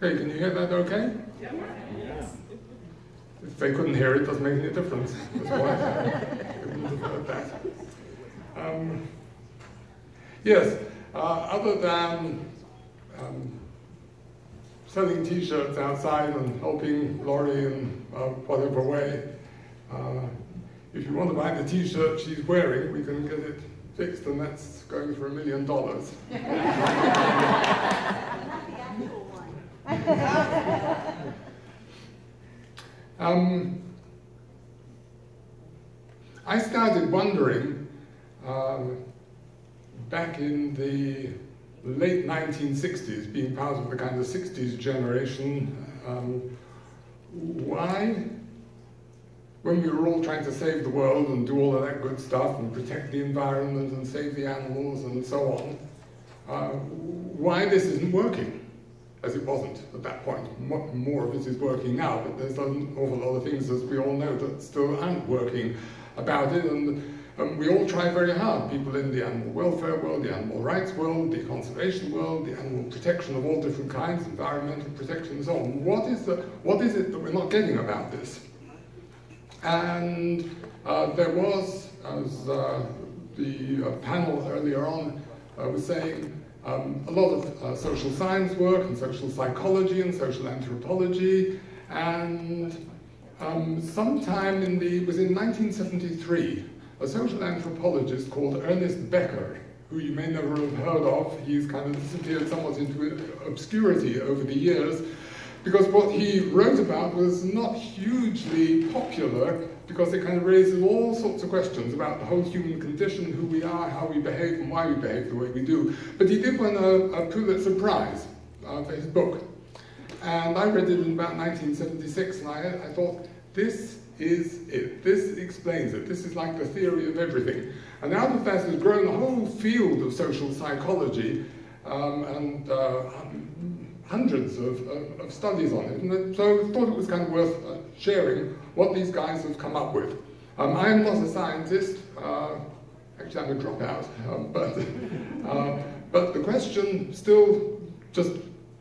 Okay, can you hear that okay? Yeah. If they couldn't hear it, doesn't make any difference. That's why they wouldn't have heard that. Yes, other than selling T-shirts outside and helping Laurie in whatever way, if you want to buy the T-shirt she's wearing, we can get it fixed, and that's going for $1 million. I started wondering back in the late 1960s, being part of the kind of 60s generation, why, when we were all trying to save the world and do all of that good stuff and protect the environment and save the animals and so on, why this isn't working, as it wasn't at that point. More of it is working now, but there's an awful lot of things, as we all know, that still aren't working about it, and we all try very hard, people in the animal welfare world, the animal rights world, the conservation world, the animal protection of all different kinds, environmental protection and so on. What is it that we're not getting about this? And there was, as the panel earlier on was saying, a lot of social science work and social psychology and social anthropology, and sometime it was in 1973, a social anthropologist called Ernest Becker, who you may never have heard of. He's kind of disappeared somewhat into obscurity over the years, because what he wrote about was not hugely popular, because it kind of raises all sorts of questions about the whole human condition, who we are, how we behave, and why we behave the way we do. But he did win a Pulitzer Prize for his book. And I read it in about 1976, and I thought, this is it. This explains it. This is like the theory of everything. And out of that has grown a whole field of social psychology, and hundreds of studies on it. And so I thought it was kind of worth sharing what these guys have come up with. I am not a scientist. Actually, I'm a dropout. But the question still just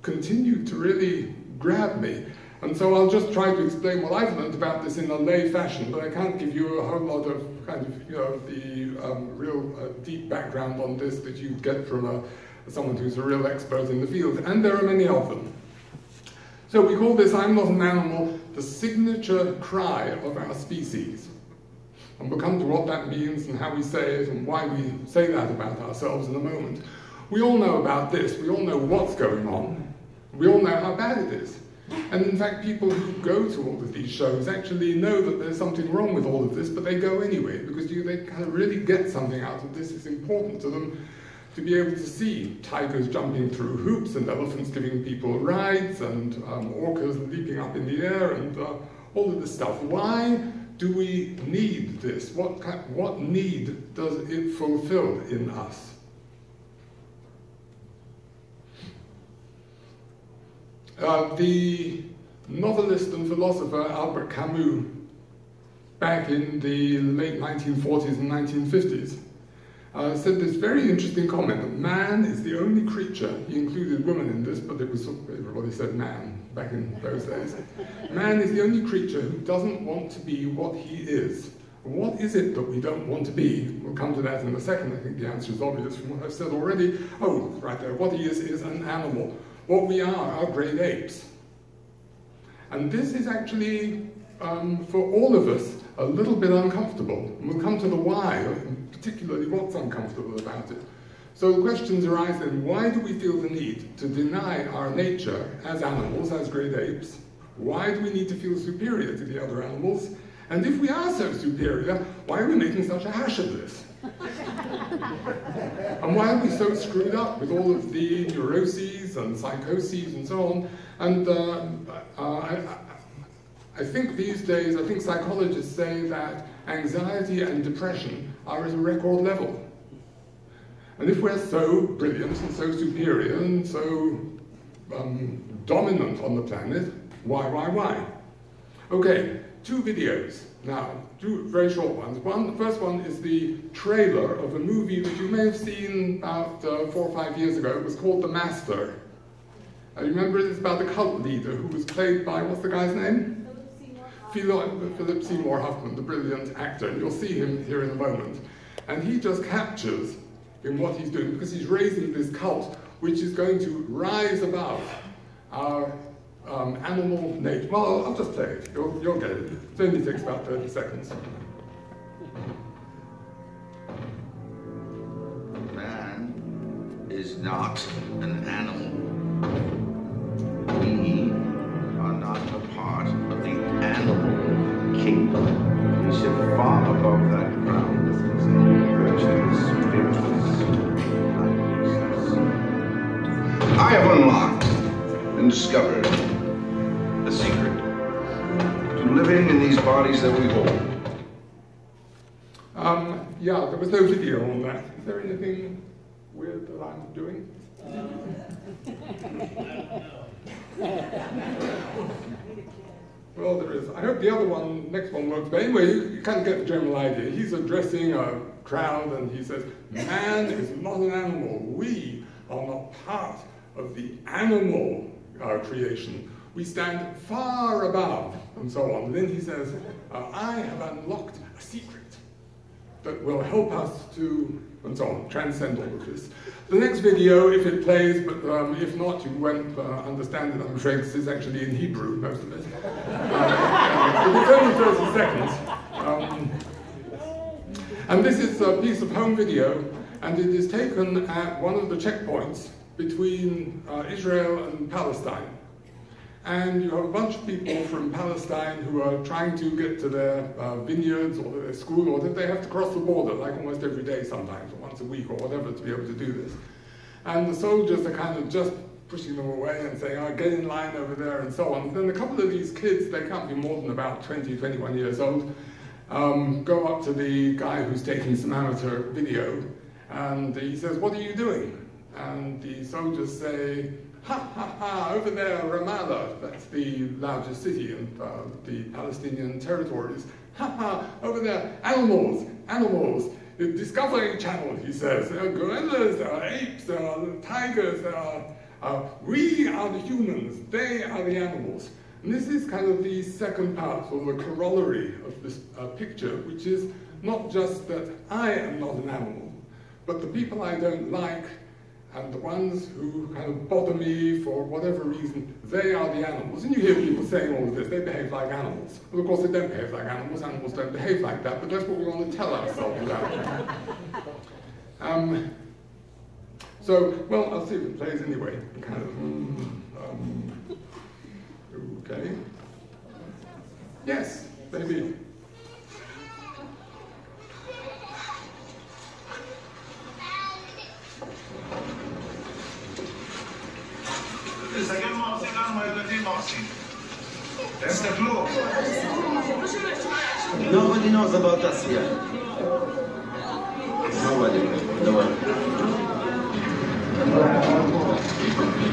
continued to really grab me. And so I'll just try to explain what I've learned about this in a lay fashion, but I can't give you a whole lot of kind of, the real deep background on this that you'd get from someone who's a real expert in the field, and there are many of them. So we call this "I'm not an animal" the signature cry of our species. And we'll come to what that means and how we say it and why we say that about ourselves in a moment. We all know about this. We all know what's going on. We all know how bad it is. And in fact, people who go to all of these shows actually know that there's something wrong with all of this, but they go anyway, because they kind of really get something out of this. It's important to them to be able to see tigers jumping through hoops and elephants giving people rides and orcas leaping up in the air and all of this stuff. Why do we need this? What need does it fulfill in us? The novelist and philosopher Albert Camus, back in the late 1940s and 1950s, said this very interesting comment that man is the only creature, he included women in this, but everybody said man back in those days. Man is the only creature who doesn't want to be what he is. What is it that we don't want to be? We'll come to that in a second. I think the answer is obvious from what I've said already. Oh, right there. What he is an animal. What we are great apes. And this is actually, for all of us, a little bit uncomfortable. And we'll come to the why, and particularly what's uncomfortable about it. So the questions arise then, why do we feel the need to deny our nature as animals, as great apes? Why do we need to feel superior to the other animals? And if we are so superior, why are we making such a hash of this? And why are we so screwed up with all of the neuroses and psychoses and so on? And I think these days, psychologists say that anxiety and depression are at a record level. And if we're so brilliant and so superior and so dominant on the planet, why? Okay, 2 videos. Now, 2 very short ones. The first one is the trailer of a movie that you may have seen about 4 or 5 years ago. It was called The Master. I remember it's about the cult leader who was played by, what's the guy's name? Philip Seymour Hoffman, the brilliant actor. And you'll see him here in a moment. And he just captures in what he's doing, because he's raising this cult which is going to rise above our animal nature. Well, I'll just play it. You'll get it. It only takes about 30 seconds. Man is not an animal. We are not a part of the animal kingdom. We sit far above that ground. Virtues, spirits, I have unlocked and discovered the secret to living in these bodies that we hold. Yeah, there was no video on that. Is there anything weird that I'm doing? Well, there is. I hope the other one, next one works. But anyway, you kind of get the general idea. He's addressing a crowd and he says, man is not an animal. We are not part of the animal creation. We stand far above, and so on. And then he says, I have unlocked a secret that will help us to, and so on, transcend all of this. The next video, if it plays, but if not, you won't understand it, I'm afraid, because it's actually in Hebrew, most of it. But it's only 30 seconds. And this is a piece of home video, and it is taken at one of the checkpoints between Israel and Palestine. And you have a bunch of people from Palestine who are trying to get to their vineyards or their school, or that they have to cross the border, like almost every day sometimes, or once a week or whatever, to be able to do this. And the soldiers are kind of just pushing them away and saying, oh, get in line over there, and so on. And then a couple of these kids, they can't be more than about 20, 21 years old, go up to the guy who's taking some amateur video, and he says, what are you doing? And the soldiers say, ha, ha, ha, over there, Ramallah, that's the largest city in the Palestinian territories. Ha, ha, over there, animals, animals. The Discovery Channel, he says. There are gorillas, there are apes, there are tigers, there are, we are the humans, they are the animals. And this is kind of the second part, or the corollary of this picture, which is not just that I am not an animal, but the people I don't like, and the ones who kind of bother me for whatever reason, they are the animals. And you hear people saying all of this, they behave like animals. Well, of course, they don't behave like animals. Animals don't behave like that, but that's what we want to tell ourselves about. So, well, I'll see if it plays anyway. Kind of, okay. Yes, maybe. Nobody knows about us here. Nobody. No one.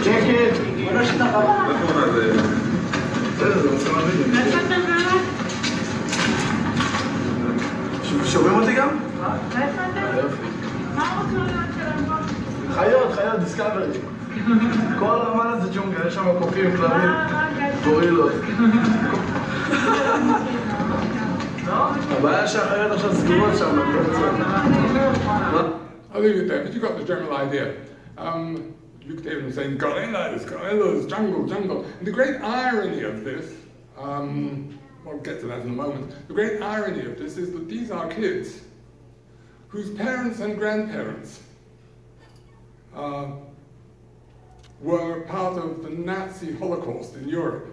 Check it. שומעים אותי גם? חיות, דיסקאברי. כל הרמן הזה ג'ונגל, יש שם קופים, כלבים, גורילות. הבעיה שהחיות עכשיו סגורות שם. I'll leave it there, but you got the general idea. You could hear them saying, gorillas, gorillas, jungle, jungle. And the great irony of this, we'll get to that in a moment, the great irony of this is that these are kids whose parents and grandparents were part of the Nazi Holocaust in Europe.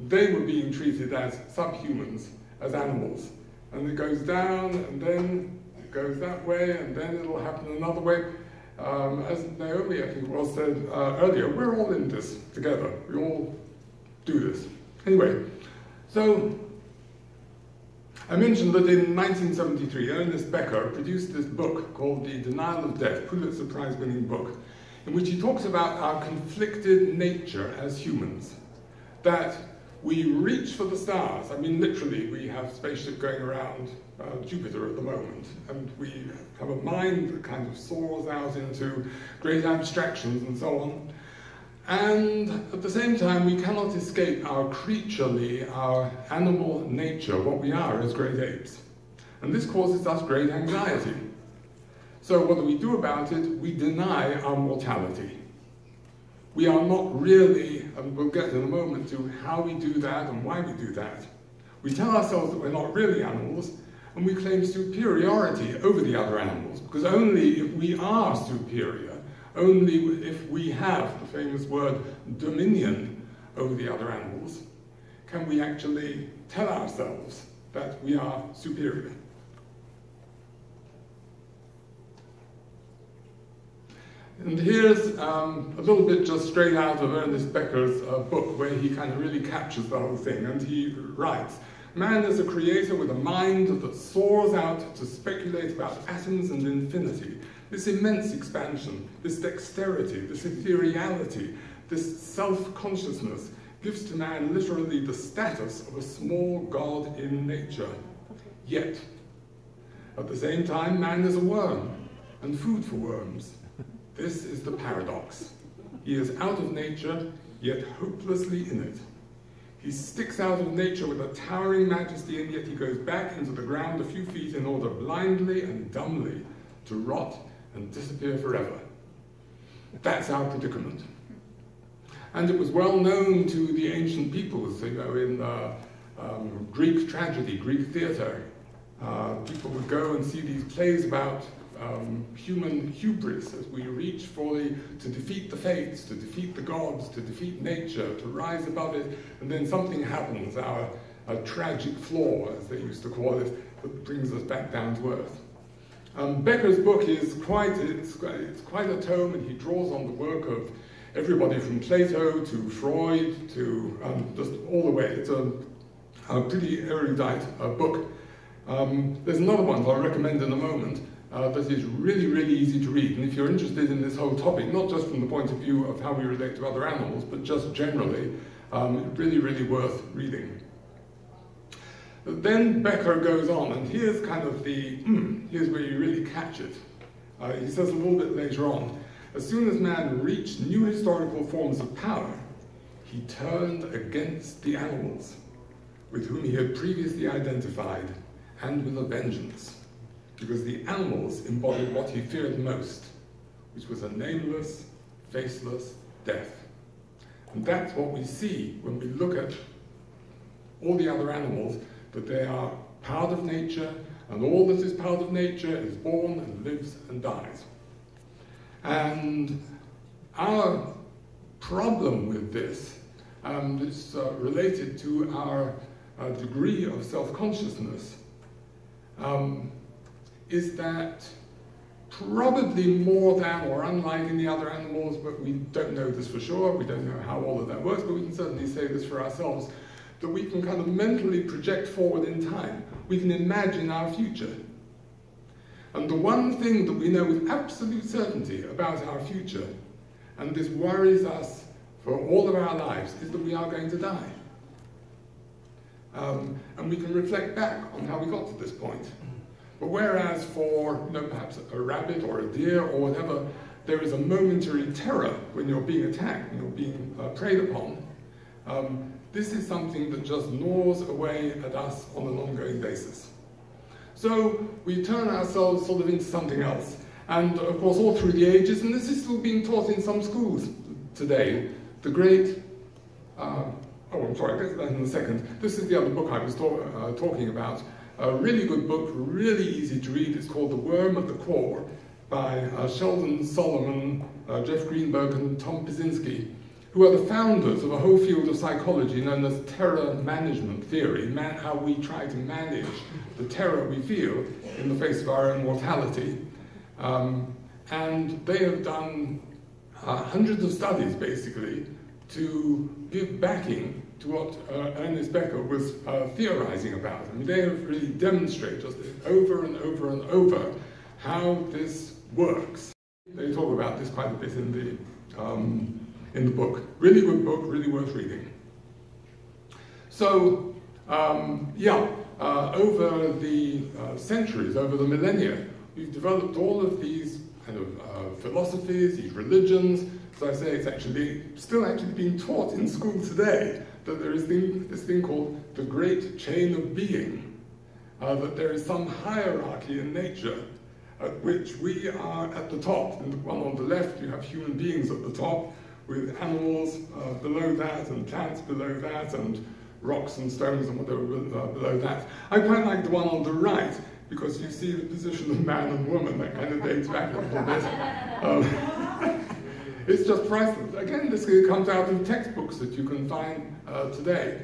They were being treated as subhumans, as animals. And it goes down, and then it goes that way, and then it'll happen another way. As Naomi, I think, well said earlier, we're all in this together. We all do this. Anyway, so I mentioned that in 1973, Ernest Becker produced this book called The Denial of Death, Pulitzer Prize-winning book, in which he talks about our conflicted nature as humans. That we reach for the stars. I mean, literally, we have a spaceship going around Jupiter at the moment, and we have a mind that kind of soars out into great abstractions and so on. And at the same time, we cannot escape our creaturely, our animal nature, what we are as great apes. And this causes us great anxiety. So what do we do about it? We deny our mortality. We are not really, and we'll get in a moment to how we do that and why we do that. We tell ourselves that we're not really animals, and we claim superiority over the other animals, because only if we are superior, only if we have the famous word dominion over the other animals, can we actually tell ourselves that we are superior. And here's a little bit just straight out of Ernest Becker's book, where he kind of really captures the whole thing, and he writes, "Man is a creator with a mind that soars out to speculate about atoms and infinity. This immense expansion, this dexterity, this ethereality, this self-consciousness gives to man literally the status of a small god in nature. Yet, at the same time, man is a worm and food for worms. This is the paradox. He is out of nature, yet hopelessly in it. He sticks out of nature with a towering majesty, and yet he goes back into the ground a few feet in order blindly and dumbly to rot and disappear forever." That's our predicament. And it was well known to the ancient peoples, in Greek tragedy, Greek theatre. People would go and see these plays about human hubris as we reach to defeat the fates, to defeat the gods, to defeat nature, to rise above it, and then something happens, our tragic flaw, as they used to call it, that brings us back down to earth. Becker's book is quite a tome, and he draws on the work of everybody from Plato to Freud to just all the way. It's a pretty erudite book. There's another one that I'll recommend in a moment that is really, really easy to read. And if you're interested in this whole topic, not just from the point of view of how we relate to other animals, but just generally, really, really worth reading. But then Becker goes on, and here's kind of here's where you really catch it. He says a little bit later on, "As soon as man reached new historical forms of power, he turned against the animals, with whom he had previously identified, and with a vengeance, because the animals embodied what he feared most, which was a nameless, faceless death." And that's what we see when we look at all the other animals, that they are part of nature, and all that is part of nature is born and lives and dies. And our problem with this is related to our degree of self-consciousness, is that probably more than or unlike any other animals, but we don't know this for sure, we don't know how all of that works, but we can certainly say this for ourselves, that we can kind of mentally project forward in time. We can imagine our future. And the one thing that we know with absolute certainty about our future, and this worries us for all of our lives, is that we are going to die. And we can reflect back on how we got to this point. But whereas for perhaps a rabbit or a deer or whatever, there is a momentary terror when you're being attacked and you're being preyed upon, this is something that just gnaws away at us on an ongoing basis. So we turn ourselves sort of into something else. And of course, all through the ages, and this is still being taught in some schools today, the great, I'm sorry, I'll get to that in a second. This is the other book I was talking about. A really good book, really easy to read. It's called The Worm at the Core by Sheldon Solomon, Jeff Greenberg, and Tom Pizinski, who are the founders of a whole field of psychology known as terror management theory, how we try to manage the terror we feel in the face of our own mortality. And they have done hundreds of studies, basically, to give backing to what Ernest Becker was theorizing about. I mean, they have really demonstrated just over and over and over how this works. They talk about this quite a bit in the book. Really good book, really worth reading. So, over the centuries, over the millennia, we've developed all of these kind of philosophies, these religions, as I say, it's still being taught in school today, that there is this thing called the great chain of being, that there is some hierarchy in nature at which we are at the top. In the one on the left, you have human beings at the top, with animals below that, and plants below that, and rocks and stones and whatever below that. I quite like the one on the right, because you see the position of man and woman, that kind of dates back a little bit. It's just priceless. Again, this comes out of textbooks that you can find today.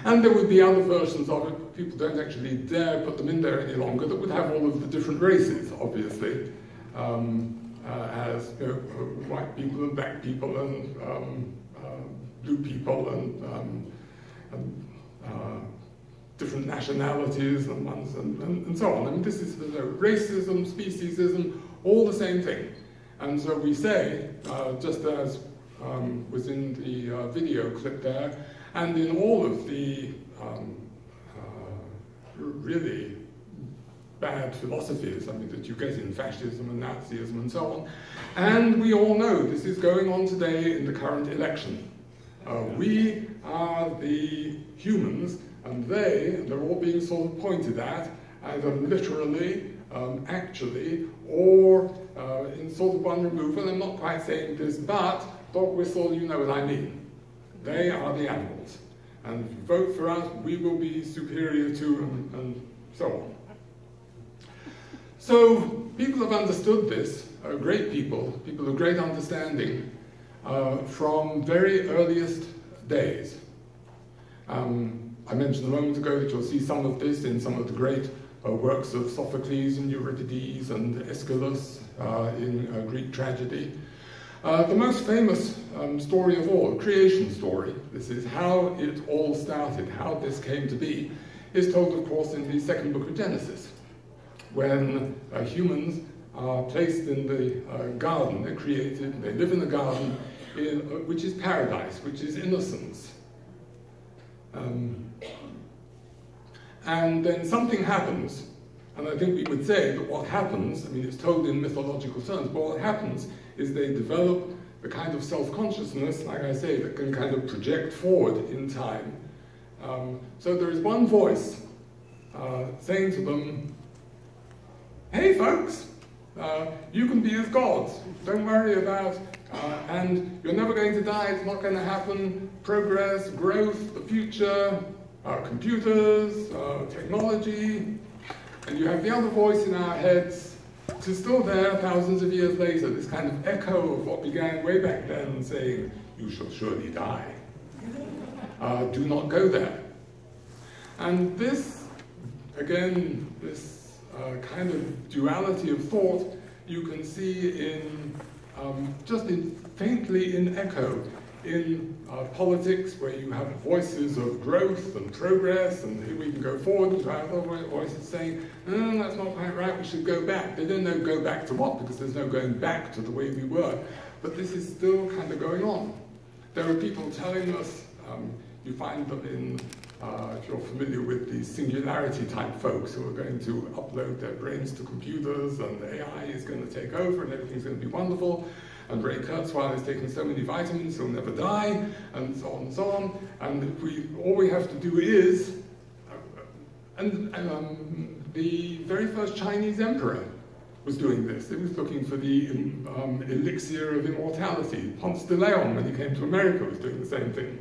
And there would be other versions of it. People don't actually dare put them in there any longer, that would have all of the different races, obviously, as white people and black people and blue people and different nationalities and ones and so on. I mean, this is racism, speciesism, all the same thing. And so we say, just as was in the video clip there, and in all of the really bad philosophies, I mean, that you get in fascism and Nazism and so on. And we all know this is going on today in the current election. We are the humans, and they're all being sort of pointed at, either literally, actually, or in sort of one removal. I'm not quite saying this, but dog whistle, you know what I mean. They are the animals. And if you vote for us, we will be superior to, and so on. So people have understood this, great people of great understanding, from very earliest days. I mentioned a moment ago that you'll see some of this in some of the great works of Sophocles and Euripides and Aeschylus in Greek tragedy. The most famous story of all, the creation story, this is how it all started, how this came to be, is told, of course, in the second book of Genesis, when humans are placed in the garden, they're created, they live in a garden, which is paradise, which is innocence. And then something happens, and I think we would say that what happens, I mean, it's told in mythological terms, but what happens is they develop the kind of self-consciousness, like I say, that can kind of project forward in time. So there is one voice saying to them, hey folks, you can be as gods, don't worry about, and you're never going to die, it's not going to happen, progress, growth, the future, computers, technology, and you have the other voice in our heads, which is still there thousands of years later, this kind of echo of what began way back then, saying, you shall surely die. Do not go there. And this, again, this kind of duality of thought, you can see in, faintly in echo, in politics, where you have voices of growth and progress, and here we can go forward, and other voices saying, no, that's not quite right, we should go back. They don't know go back to what, because there's no going back to the way we were. But this is still kind of going on. There are people telling us, you find them in, if you're familiar with the singularity type folks who are going to upload their brains to computers, and AI is going to take over, and everything's going to be wonderful. And Ray Kurzweil is taking so many vitamins, he'll never die, and so on and so on. And all we have to do is, the very first Chinese emperor was doing this. He was looking for the elixir of immortality. Ponce de Leon, when he came to America, was doing the same thing.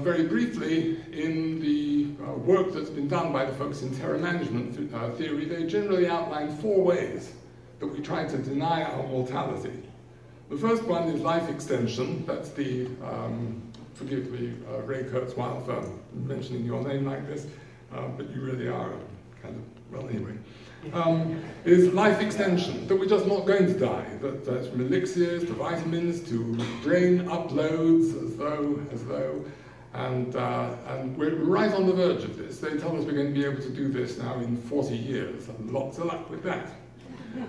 Very briefly, in the work that's been done by the folks in terror management theory, they generally outline 4 ways that we try to deny our mortality. The first one is life extension. That's the, forgive me, Ray Kurzweil, for mentioning your name like this, but you really are kind of, well, anyway. Is life extension, that we're just not going to die, that's from elixirs to vitamins to brain uploads, as though, and we're right on the verge of this. They tell us we're going to be able to do this now in 40 years, and lots of luck with that.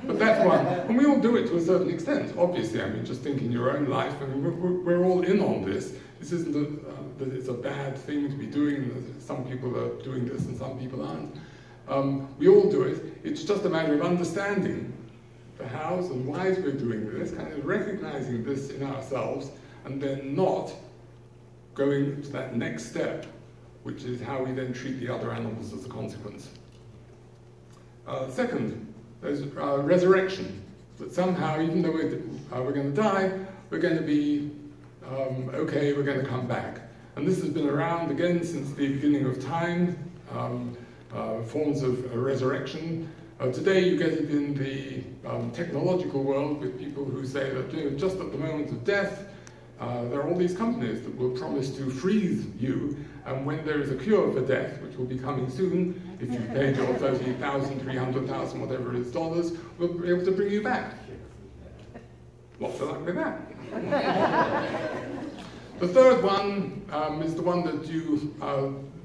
But that's one, and we all do it to a certain extent, obviously. I mean, just think in your own life, I mean, we're all in on this. This isn't that it's a bad thing to be doing, some people are doing this and some people aren't. We all do it. It's just a matter of understanding the hows and whys we're doing this, kind of recognizing this in ourselves, and then not going to that next step, which is how we then treat the other animals as a consequence. Second, there's resurrection, that somehow, even though we're going to die, we're going to be okay, we're going to come back. And this has been around again since the beginning of time, forms of resurrection. Today you get it in the technological world with people who say that just at the moment of death, there are all these companies that will promise to freeze you, and when there is a cure for death, which will be coming soon, if you've paid your $30,000, $300,000, whatever it is, we'll be able to bring you back. Lots of luck with that. The third one is the one that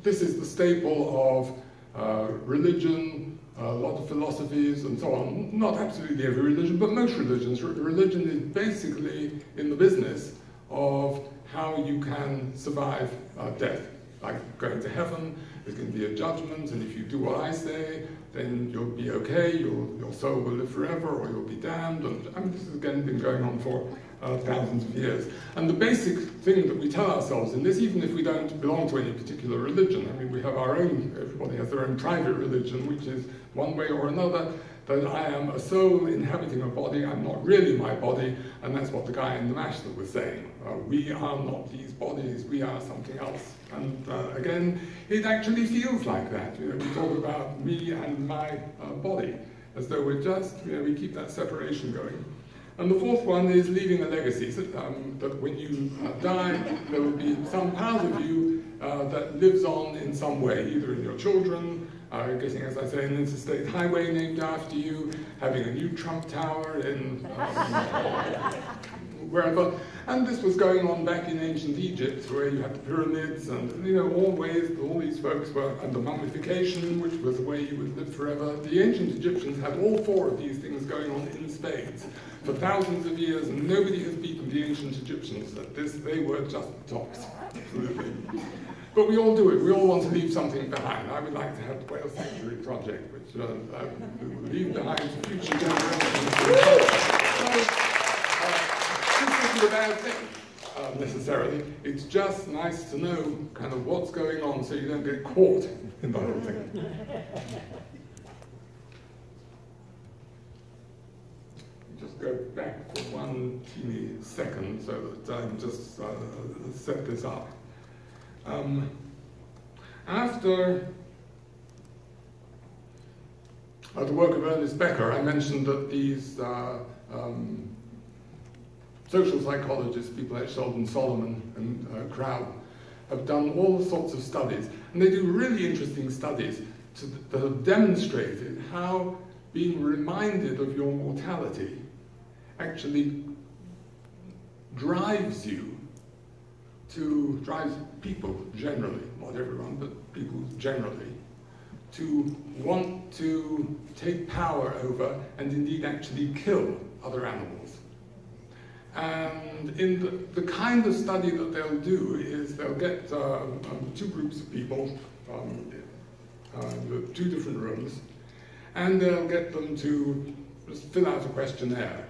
this is the staple of religion, a lot of philosophies and so on. Not absolutely every religion, but most religions. Religion is basically in the business of how you can survive death. Like going to heaven, there's going to be a judgment, and if you do what I say, then you'll be okay, your soul will live forever, or you'll be damned. And I mean, this has again been going on for thousands of years. And the basic thing that we tell ourselves in this, even if we don't belong to any particular religion, I mean, we have our own, everybody has their own private religion, which is one way or another, that I am a soul inhabiting a body, I'm not really my body, and that's what the guy in the MASH that was saying. We are not these bodies, we are something else. And again, it actually feels like that. You know, we talk about me and my body, as though we're just, we keep that separation going. And the fourth one is leaving a legacy, that when you die, there will be some part of you that lives on in some way, either in your children, getting, as I say, an interstate highway named after you, having a new Trump Tower in wherever. And this was going on back in ancient Egypt, where you had the pyramids, and always all these folks were under mummification, which was the way you would live forever. The ancient Egyptians had all four of these things going on in spades for thousands of years, and nobody has beaten the ancient Egyptians at this. They were just the tops, absolutely. But we all do it. We all want to leave something behind. I would like to have the Whale Sanctuary Project, which will leave behind future generations. This isn't a bad thing, necessarily. It's just nice to know kind of what's going on so you don't get caught in the whole thing. Just go back for one teeny second so that I can just set this up. After the work of Ernest Becker, I mentioned that these social psychologists, people like Sheldon Solomon and Crowd, have done all sorts of studies, and they do really interesting studies that have demonstrated how being reminded of your mortality actually drives people generally, not everyone, but people generally, to want to take power over and indeed actually kill other animals. And in the kind of study that they'll do is they'll get two groups of people, two different rooms, and they'll get them to just fill out a questionnaire.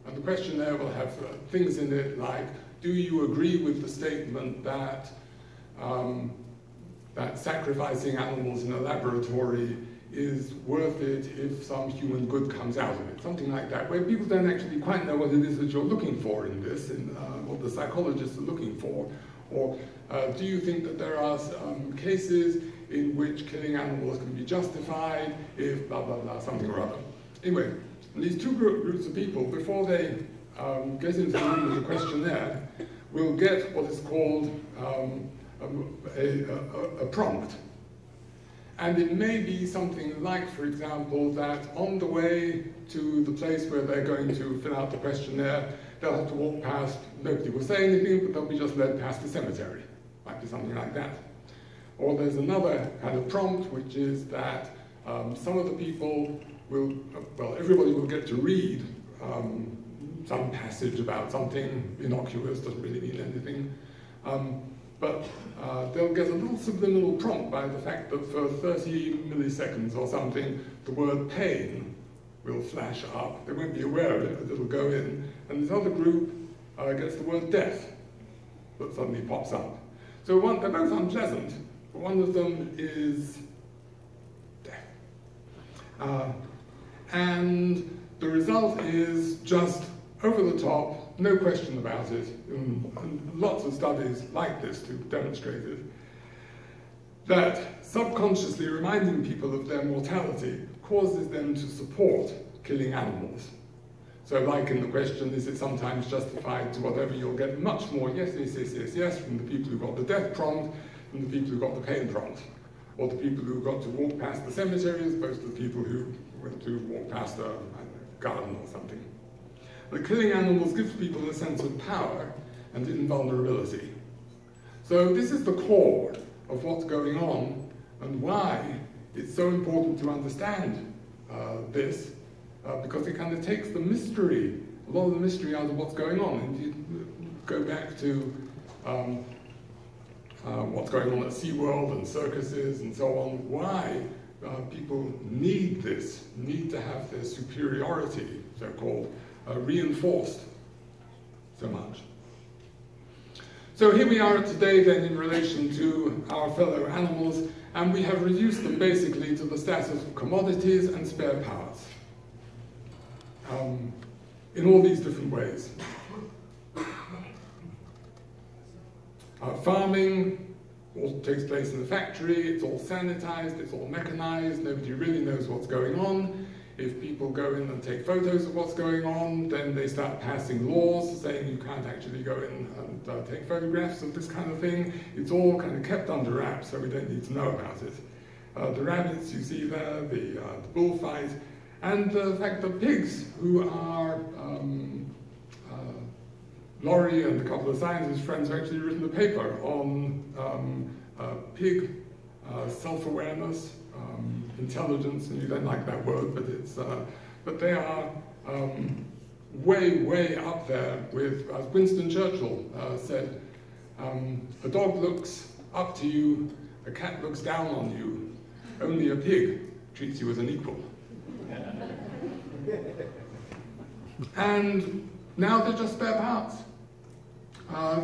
And the questionnaire will have things in it like, do you agree with the statement that that sacrificing animals in a laboratory is worth it if some human good comes out of it? Something like that, where people don't actually quite know what it is that you're looking for in this, what the psychologists are looking for. Or do you think that there are cases in which killing animals can be justified if blah, blah, blah, something or other. Anyway, these two groups of people, before they get into the room with the questionnaire, will get what is called a prompt. And it may be something like, for example, that on the way to the place where they're going to fill out the questionnaire, they'll have to walk past, nobody will say anything, but they'll be just led past the cemetery. Might be something like that. Or there's another kind of prompt, which is that some of the people will, well, everybody will get to read some passage about something innocuous, doesn't really mean anything. But they'll get a little subliminal prompt by the fact that for 30 milliseconds or something, the word pain will flash up. They won't be aware of it, but it'll go in. And this other group gets the word death that suddenly pops up. So they're both unpleasant, but one of them is death. And the result is just over the top, no question about it. And lots of studies like this to demonstrate it, that subconsciously reminding people of their mortality causes them to support killing animals. So like in the question, is it sometimes justified to whatever, you'll get much more yes, yes, yes, yes, yes from the people who got the death prompt than the people who got the pain prompt. Or the people who got to walk past the cemetery as opposed to the people who went to walk past a garden or something. But killing animals gives people a sense of power and invulnerability. So this is the core of what's going on and why it's so important to understand this, because it kind of takes the mystery, a lot of the mystery out of what's going on. And you go back to what's going on at SeaWorld and circuses and so on, why people need this, need to have their superiority, so-called, reinforced so much. So here we are today then in relation to our fellow animals, and we have reduced them basically to the status of commodities and spare parts in all these different ways. Farming all takes place in the factory, it's all sanitized, it's all mechanized, nobody really knows what's going on. If people go in and take photos of what's going on, then they start passing laws saying you can't actually go in and take photographs of this kind of thing. It's all kind of kept under wraps, so we don't need to know about it. The rabbits you see there, the bullfight, and the fact that pigs, who are Laurie and a couple of scientist friends have actually written a paper on pig self-awareness, intelligence, and you don't like that word, but it's but they are way, way up there with, as Winston Churchill said, a dog looks up to you, a cat looks down on you, only a pig treats you as an equal. And now they're just spare parts.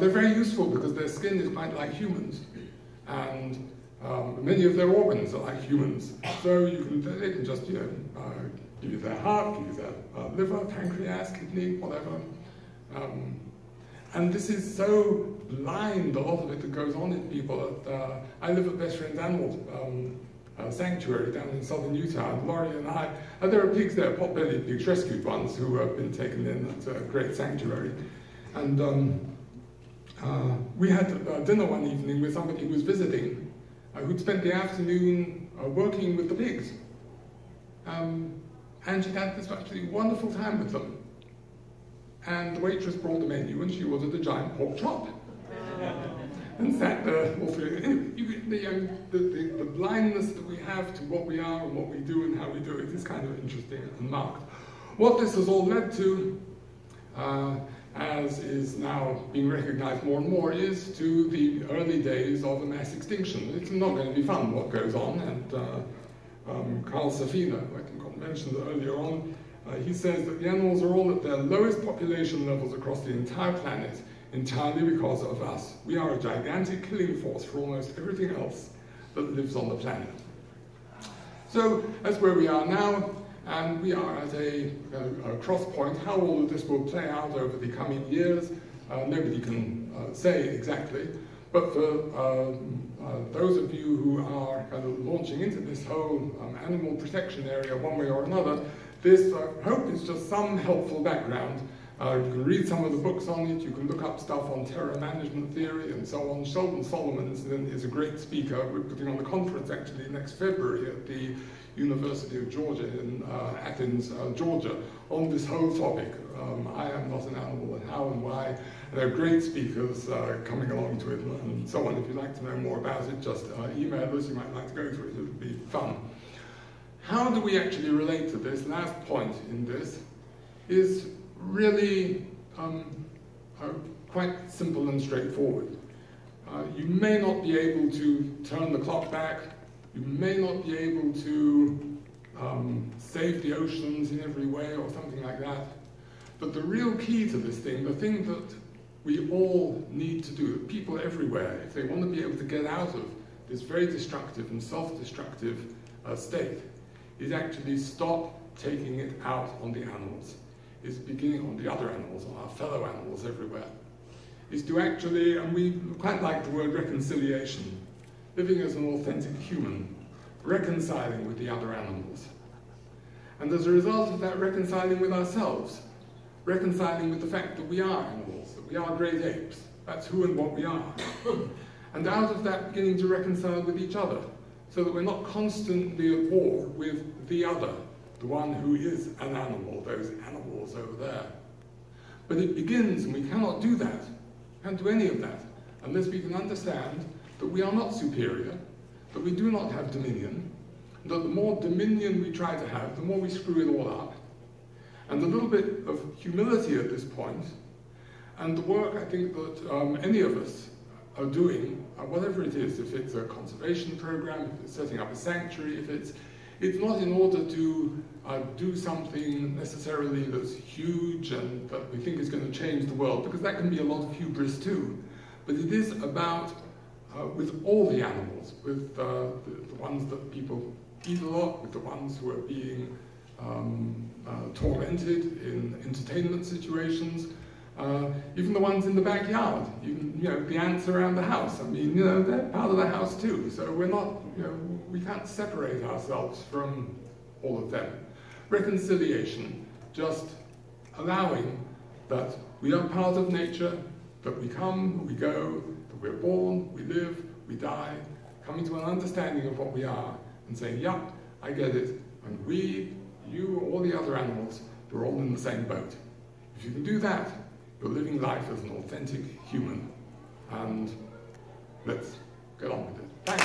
They're very useful because their skin is quite like humans, and many of their organs are like humans. So they can just, give you their heart, give you their liver, pancreas, kidney, whatever. And this is so blind, a lot of it that goes on in people. I live at Best Friends Animal Sanctuary down in southern Utah, and Laurie and I, there are pigs there, pot-bellied pigs, rescued ones, who have been taken in. It's a great sanctuary. And we had dinner one evening with somebody who was visiting, who'd spent the afternoon working with the pigs. And she'd had this actually wonderful time with them. And the waitress brought the menu, and she ordered a giant pork chop. And sat there, the blindness that we have to what we are and what we do and how we do it is kind of interesting and marked. What this has all led to, as is now being recognized more and more, is to the early days of a mass extinction. It's not going to be fun what goes on, and Carl Safina, I think I mentioned earlier on, he says that the animals are all at their lowest population levels across the entire planet, entirely because of us. We are a gigantic killing force for almost everything else that lives on the planet. So that's where we are now, and we are at a cross point. How all of this will play out over the coming years, nobody can say exactly, but for those of you who are kind of launching into this whole animal protection area one way or another, this, I hope, is just some helpful background. You can read some of the books on it, you can look up stuff on terror management theory and so on. Sheldon Solomon is a great speaker. We're putting on a conference actually next February at the University of Georgia in Athens, Georgia, on this whole topic. I am not an animal, and how and why. And there are great speakers coming along to it and so on. If you'd like to know more about it, just email us. You might like to go through it, it'll be fun. How do we actually relate to this? Last point in this is really quite simple and straightforward. You may not be able to turn the clock back. You may not be able to save the oceans in every way or something like that. But the real key to this thing, the thing that we all need to do, people everywhere, if they want to be able to get out of this very destructive and self-destructive state, is actually stop taking it out on the animals. Is beginning on the other animals, on our fellow animals everywhere. Is to actually, and we quite like the word reconciliation, living as an authentic human, reconciling with the other animals. And as a result of that, reconciling with ourselves, reconciling with the fact that we are animals, that we are great apes, that's who and what we are. And out of that, beginning to reconcile with each other, so that we're not constantly at war with the other, the one who is an animal, those animals over there. But it begins, and we cannot do that, can't do any of that, unless we can understand that we are not superior, that we do not have dominion, that the more dominion we try to have, the more we screw it all up, and a little bit of humility at this point, and the work I think that any of us are doing, whatever it is, if it's a conservation program, if it's setting up a sanctuary, if it's not in order to do something necessarily that's huge and that we think is going to change the world, because that can be a lot of hubris too. But it is about, with all the animals, with the ones that people eat a lot, with the ones who are being tormented in entertainment situations, even the ones in the backyard, even the ants around the house. I mean, they're part of the house too. So we're not, we can't separate ourselves from all of them. Reconciliation, just allowing that we are part of nature, that we come, we go, that we're born, we live, we die, coming to an understanding of what we are, and saying, yeah, I get it, and we, you, all the other animals, we're all in the same boat. If you can do that, you're living life as an authentic human. And let's get on with it. Thanks.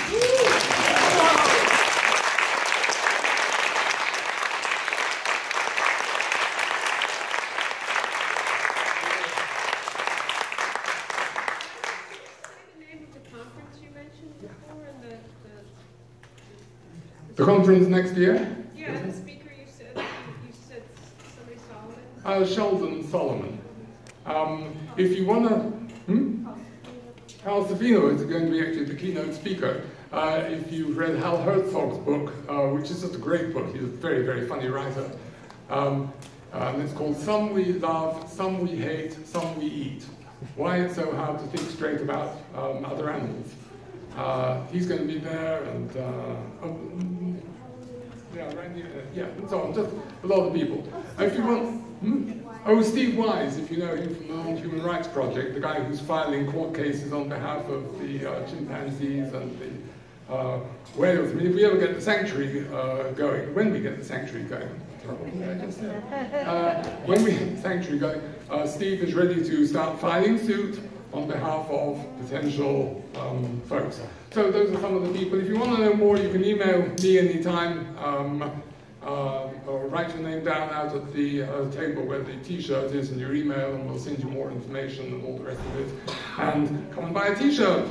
The conference next year? Yeah, the speaker you said somebody Solomon? Sheldon Solomon. If you want to... Hal Savino is going to be actually the keynote speaker. If you've read Hal Herzog's book, which is just a great book, he's a very, very funny writer. And it's called Some We Love, Some We Hate, Some We Eat. Why it's so hard to think straight about other animals. He's going to be there, and and so on, just a lot of people. If you want, oh, Steve Wise, if you know him from the Non-Human Rights Project, the guy who's filing court cases on behalf of the chimpanzees and the whales. I mean, if we ever get the sanctuary going, when we get the sanctuary going, when we get the sanctuary going, Steve is ready to start filing suit on behalf of potential folks. So those are some of the people. If you want to know more, you can email me anytime, or write your name down out at the table where the t-shirt is in your email, and we'll send you more information and all the rest of it. And come and buy a t-shirt.